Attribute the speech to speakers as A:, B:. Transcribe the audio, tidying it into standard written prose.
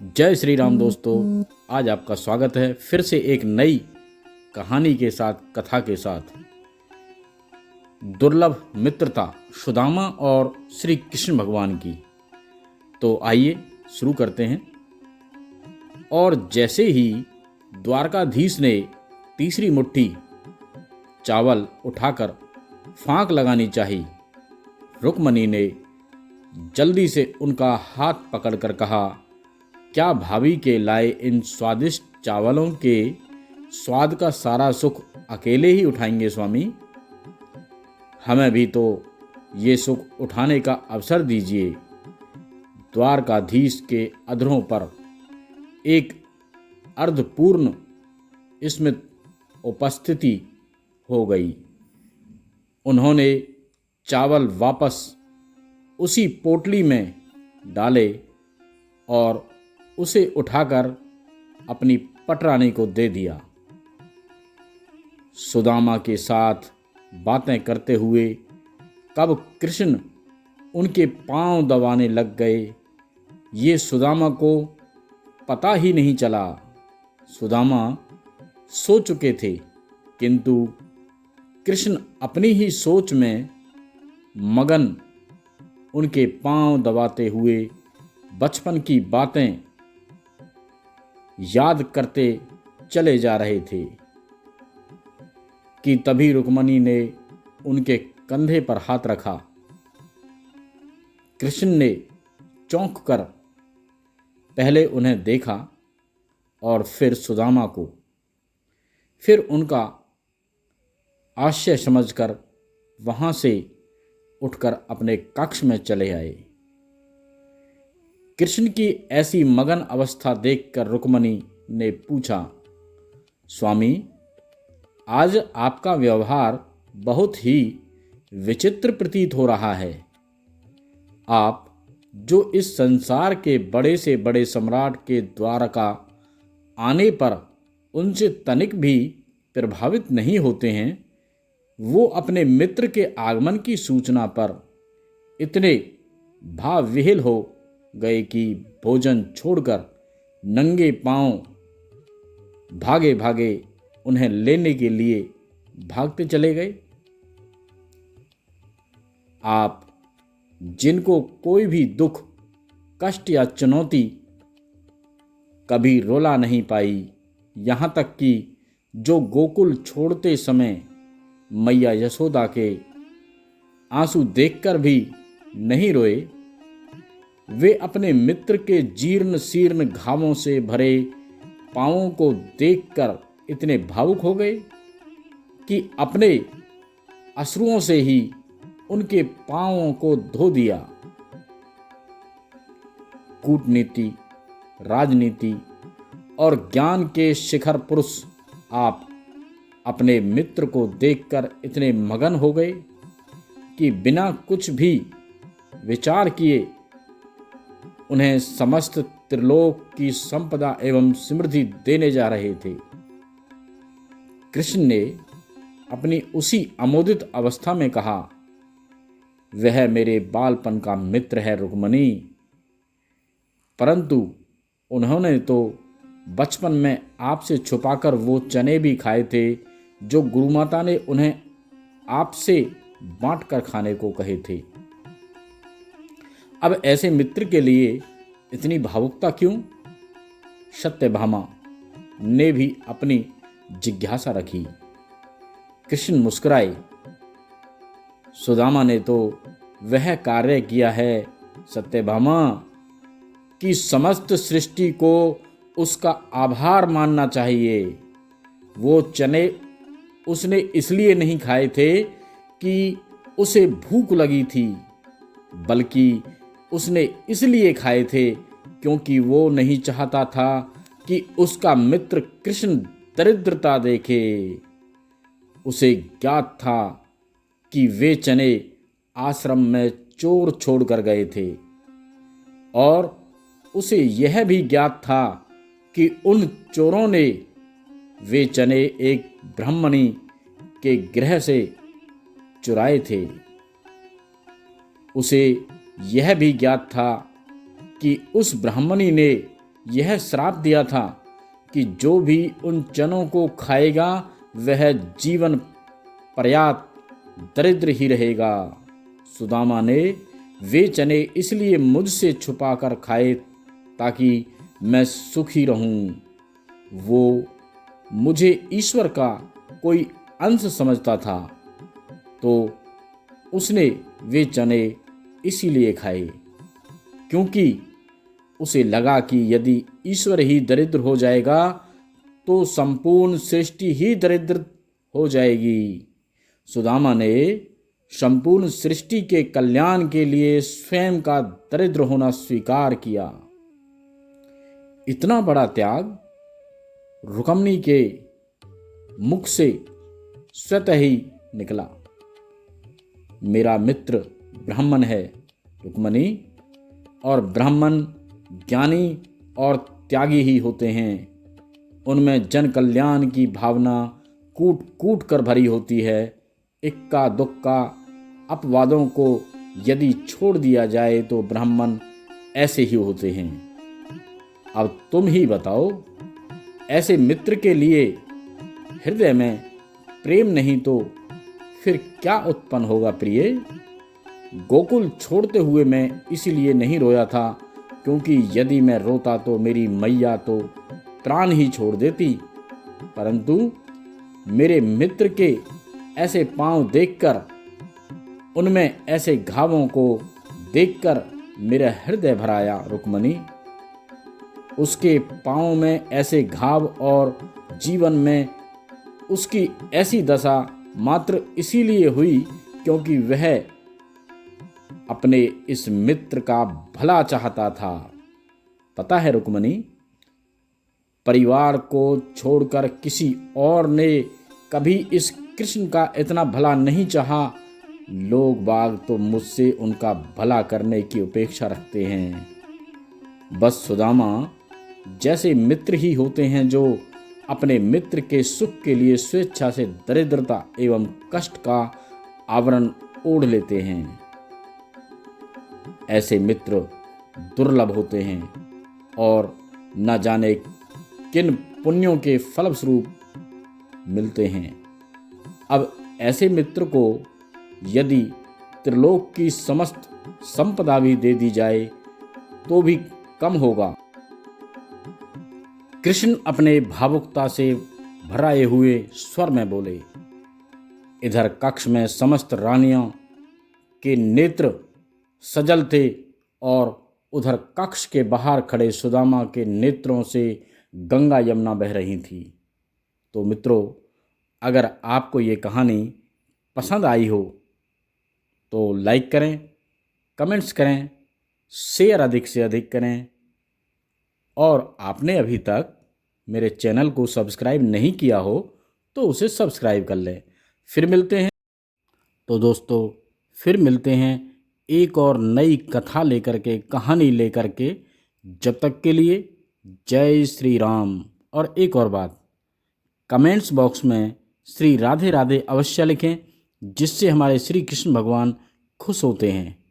A: जय श्री राम दोस्तों। आज आपका स्वागत है फिर से एक नई कहानी के साथ, कथा के साथ। दुर्लभ मित्रता सुदामा और श्री कृष्ण भगवान की। तो आइए शुरू करते हैं। और जैसे ही द्वारकाधीश ने तीसरी मुट्ठी चावल उठाकर फांक लगानी चाही, रुक्मणी ने जल्दी से उनका हाथ पकड़कर कहा, क्या भाभी के लाए इन स्वादिष्ट चावलों के स्वाद का सारा सुख अकेले ही उठाएंगे स्वामी? हमें भी तो ये सुख उठाने का अवसर दीजिए। द्वारकाधीश के अधरों पर एक अर्धपूर्ण स्मित उपस्थिति हो गई। उन्होंने चावल वापस उसी पोटली में डाले और उसे उठाकर अपनी पटरानी को दे दिया। सुदामा के साथ बातें करते हुए कब कृष्ण उनके पांव दबाने लग गए, ये सुदामा को पता ही नहीं चला। सुदामा सो चुके थे, किंतु कृष्ण अपनी ही सोच में मगन उनके पांव दबाते हुए बचपन की बातें याद करते चले जा रहे थे कि तभी रुक्मणी ने उनके कंधे पर हाथ रखा। कृष्ण ने चौंक कर पहले उन्हें देखा और फिर सुदामा को, फिर उनका आश्चर्य समझकर वहां से उठकर अपने कक्ष में चले आए। कृष्ण की ऐसी मगन अवस्था देखकर रुक्मणी ने पूछा, स्वामी, आज आपका व्यवहार बहुत ही विचित्र प्रतीत हो रहा है। आप जो इस संसार के बड़े से बड़े सम्राट के द्वारका आने पर उनसे तनिक भी प्रभावित नहीं होते हैं, वो अपने मित्र के आगमन की सूचना पर इतने भावविह्वल हो गए कि भोजन छोड़कर नंगे पांव भागे भागे उन्हें लेने के लिए भागते चले गए। आप जिनको कोई भी दुख, कष्ट या चुनौती कभी रुला नहीं पाई, यहाँ तक कि जो गोकुल छोड़ते समय मैया यशोदा के आंसू देखकर भी नहीं रोए, वे अपने मित्र के जीर्ण शीर्ण घावों से भरे पांवों को देखकर इतने भावुक हो गए कि अपने अश्रुओं से ही उनके पांवों को धो दिया। कूटनीति, राजनीति और ज्ञान के शिखर पुरुष आप अपने मित्र को देखकर इतने मगन हो गए कि बिना कुछ भी विचार किए उन्हें समस्त त्रिलोक की संपदा एवं समृद्धि देने जा रहे थे। कृष्ण ने अपनी उसी अमोदित अवस्था में कहा, वह मेरे बालपन का मित्र है रुक्मणी, परंतु उन्होंने तो बचपन में आपसे छुपाकर वो चने भी खाए थे जो गुरुमाता ने उन्हें आपसे बांट कर खाने को कहे थे। अब ऐसे मित्र के लिए इतनी भावुकता क्यों? सत्यभामा ने भी अपनी जिज्ञासा रखी। कृष्ण मुस्कुराए, सुदामा ने तो वह कार्य किया है सत्यभामा कि समस्त सृष्टि को उसका आभार मानना चाहिए। वो चने उसने इसलिए नहीं खाए थे कि उसे भूख लगी थी, बल्कि उसने इसलिए खाए थे क्योंकि वो नहीं चाहता था कि उसका मित्र कृष्ण दरिद्रता देखे। उसे ज्ञात था कि वे चने आश्रम में चोर छोड़ कर गए थे, और उसे यह भी ज्ञात था कि उन चोरों ने वे चने एक ब्राह्मणी के गृह से चुराए थे। उसे यह भी ज्ञात था कि उस ब्राह्मणी ने यह श्राप दिया था कि जो भी उन चनों को खाएगा वह जीवन पर्याप्त दरिद्र ही रहेगा। सुदामा ने वे चने इसलिए मुझसे छुपाकर खाए ताकि मैं सुखी रहूं। वो मुझे ईश्वर का कोई अंश समझता था, तो उसने वे चने इसीलिए खाए क्योंकि उसे लगा कि यदि ईश्वर ही दरिद्र हो जाएगा तो संपूर्ण सृष्टि ही दरिद्र हो जाएगी। सुदामा ने संपूर्ण सृष्टि के कल्याण के लिए स्वयं का दरिद्र होना स्वीकार किया। इतना बड़ा त्याग रुक्मिणी के मुख से स्वतः ही निकला। मेरा मित्र ब्राह्मण है रुक्मिणी, और ब्राह्मण ज्ञानी और त्यागी ही होते हैं। उनमें जन कल्याण की भावना कूट कूट कर भरी होती है। इक्का दुक्का अपवादों को यदि छोड़ दिया जाए तो ब्राह्मण ऐसे ही होते हैं। अब तुम ही बताओ, ऐसे मित्र के लिए हृदय में प्रेम नहीं तो फिर क्या उत्पन्न होगा प्रिय? गोकुल छोड़ते हुए मैं इसीलिए नहीं रोया था क्योंकि यदि मैं रोता तो मेरी मैया तो प्राण ही छोड़ देती, परंतु मेरे मित्र के ऐसे पांव देखकर, उनमें ऐसे घावों को देखकर मेरा हृदय भर आया। रुक्मिणी, उसके पांव में ऐसे घाव और जीवन में उसकी ऐसी दशा मात्र इसीलिए हुई क्योंकि वह अपने इस मित्र का भला चाहता था। पता है रुक्मिणी, परिवार को छोड़कर किसी और ने कभी इस कृष्ण का इतना भला नहीं चाहा। लोग बाग तो मुझसे उनका भला करने की अपेक्षा रखते हैं। बस सुदामा जैसे मित्र ही होते हैं जो अपने मित्र के सुख के लिए स्वेच्छा से दरिद्रता एवं कष्ट का आवरण ओढ़ लेते हैं। ऐसे मित्र दुर्लभ होते हैं और न जाने किन पुण्यों के फलस्वरूप मिलते हैं। अब ऐसे मित्र को यदि त्रिलोक की समस्त संपदा भी दे दी जाए तो भी कम होगा। कृष्ण अपने भावुकता से भराए हुए स्वर में बोले। इधर कक्ष में समस्त रानियों के नेत्र सजल थे और उधर कक्ष के बाहर खड़े सुदामा के नेत्रों से गंगा यमुना बह रही थी। तो मित्रों, अगर आपको ये कहानी पसंद आई हो तो लाइक करें, कमेंट्स करें, शेयर अधिक से अधिक करें, और आपने अभी तक मेरे चैनल को सब्सक्राइब नहीं किया हो तो उसे सब्सक्राइब कर लें। फिर मिलते हैं। तो दोस्तों, फिर मिलते हैं एक और नई कथा लेकर के, कहानी लेकर के। जब तक के लिए जय श्री राम। और एक और बात, कमेंट्स बॉक्स में श्री राधे राधे अवश्य लिखें, जिससे हमारे श्री कृष्ण भगवान खुश होते हैं।